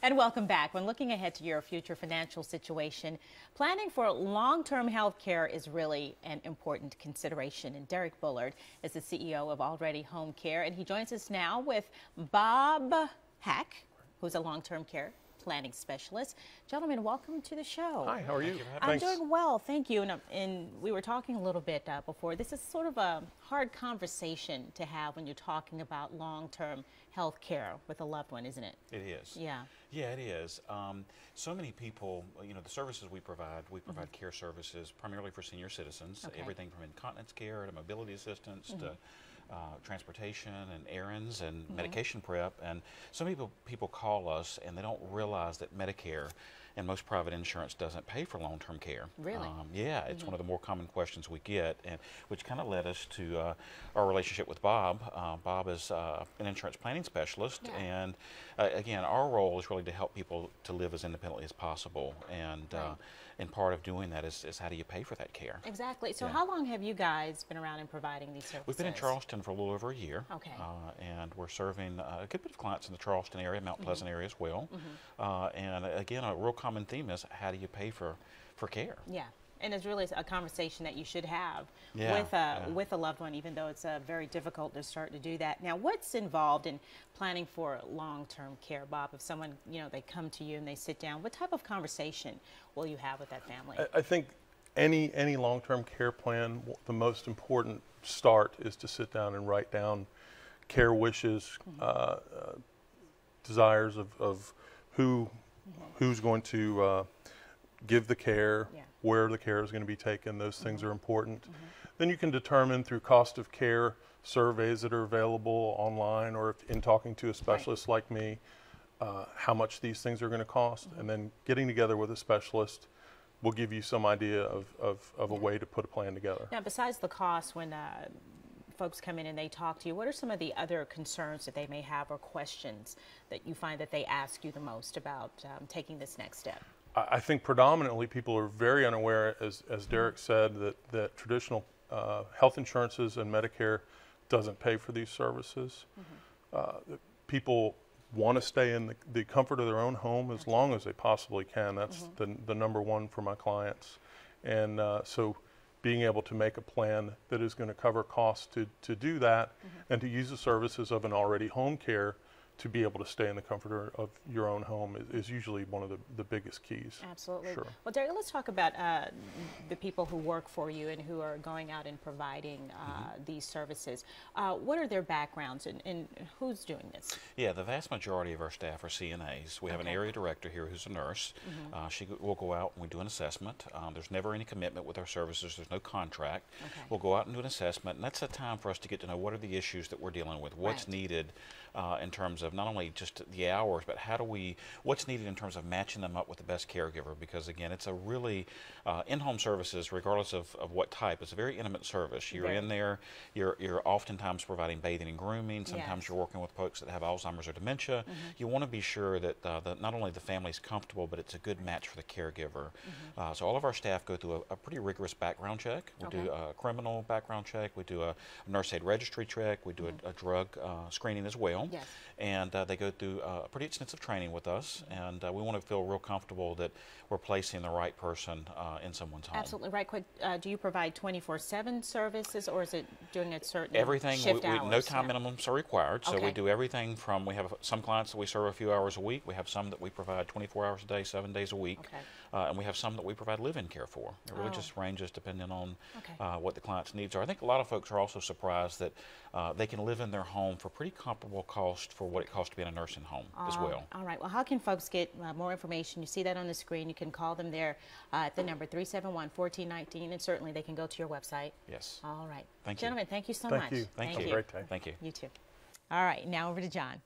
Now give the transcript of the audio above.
And welcome back. When looking ahead to your future financial situation, planning for long-term health care is really an important consideration. And Derek Bullard is the CEO of Already Home Care, and he joins us now with Bob Hack, who's a long-term care planning specialist. Gentlemen, welcome to the show. Hi, how are you? I'm doing well, thank you. And we were talking a little bit before. This is sort of a hard conversation to have when you're talking about long-term health care with a loved one, isn't it? It is. Yeah. Yeah, it is. So many people, the services we provide care services primarily for senior citizens, everything from incontinence care to mobility assistance to transportation and errands and medication prep. And some people call us and they don't realize that Medicare and most private insurance doesn't pay for long-term care. Really? Yeah, it's one of the more common questions we get, and which kind of led us to our relationship with Bob. Bob is an insurance planning specialist, and again, our role is really to help people to live as independently as possible. And part of doing that is how do you pay for that care? Exactly. So how long have you guys been around in providing these services? We've been in Charleston for a little over a year. Okay. And we're serving a good bit of clients in the Charleston area, Mount Pleasant area as well. And again, a real common theme is how do you pay for care? Yeah. And it's really a conversation that you should have with a loved one, even though it's very difficult to start to do that. Now, what's involved in planning for long-term care, Bob? If someone, they come to you and they sit down, what type of conversation will you have with that family? I think any long-term care plan, the most important start is to sit down and write down care wishes, desires of who's going to give the care, where the care is going to be taken. Those things are important. Then you can determine through cost of care surveys that are available online or in talking to a specialist like me how much these things are going to cost. And then getting together with a specialist will give you some idea of a way to put a plan together. Now, besides the cost, when folks come in and they talk to you, what are some of the other concerns that they may have or questions that you find that they ask you the most about taking this next step? I think predominantly people are very unaware, as Derek said, that traditional health insurances and Medicare doesn't pay for these services. People want to stay in the comfort of their own home as long as they possibly can. That's the number one for my clients. And so being able to make a plan that is going to cover costs to do that and to use the services of an Already Home Care to be able to stay in the comfort of your own home is usually one of the biggest keys. Absolutely. Sure. Well, Derek, let's talk about the people who work for you and who are going out and providing these services. What are their backgrounds and who's doing this? Yeah, the vast majority of our staff are CNAs. We have an area director here who's a nurse. She will go out and we do an assessment. There's never any commitment with our services. There's no contract. We'll go out and do an assessment, and that's a time for us to get to know what are the issues that we're dealing with, what's needed in terms of not only just the hours, but what's needed in terms of matching them up with the best caregiver, because again, it's a really, in-home services, regardless of what type, it's a very intimate service. You're in there, you're oftentimes providing bathing and grooming, sometimes you're working with folks that have Alzheimer's or dementia. You want to be sure that not only the family's comfortable, but it's a good match for the caregiver. So all of our staff go through a pretty rigorous background check. We do a criminal background check, we do a nurse aid registry check, we do a drug screening as well. And they go through pretty extensive training with us, and we want to feel real comfortable that we're placing the right person in someone's home. Absolutely. Right quick, do you provide 24/7 services, or is it doing a certain everything, shift hours? No time minimums are required, so we do everything from, we have some clients that we serve a few hours a week, we have some that we provide 24 hours a day, 7 days a week, and we have some that we provide live-in care for. It really just ranges depending on what the client's needs are. I think a lot of folks are also surprised that they can live in their home for pretty comparable cost for what it costs to be in a nursing home as well. All right. Well, how can folks get more information? You see that on the screen. You can call them there at the number 371-1419, and certainly they can go to your website. Yes. All right. Thank you. Gentlemen, thank you so much. Thank you. Thank you. Have a great day. Thank you. You too. All right. Now over to John.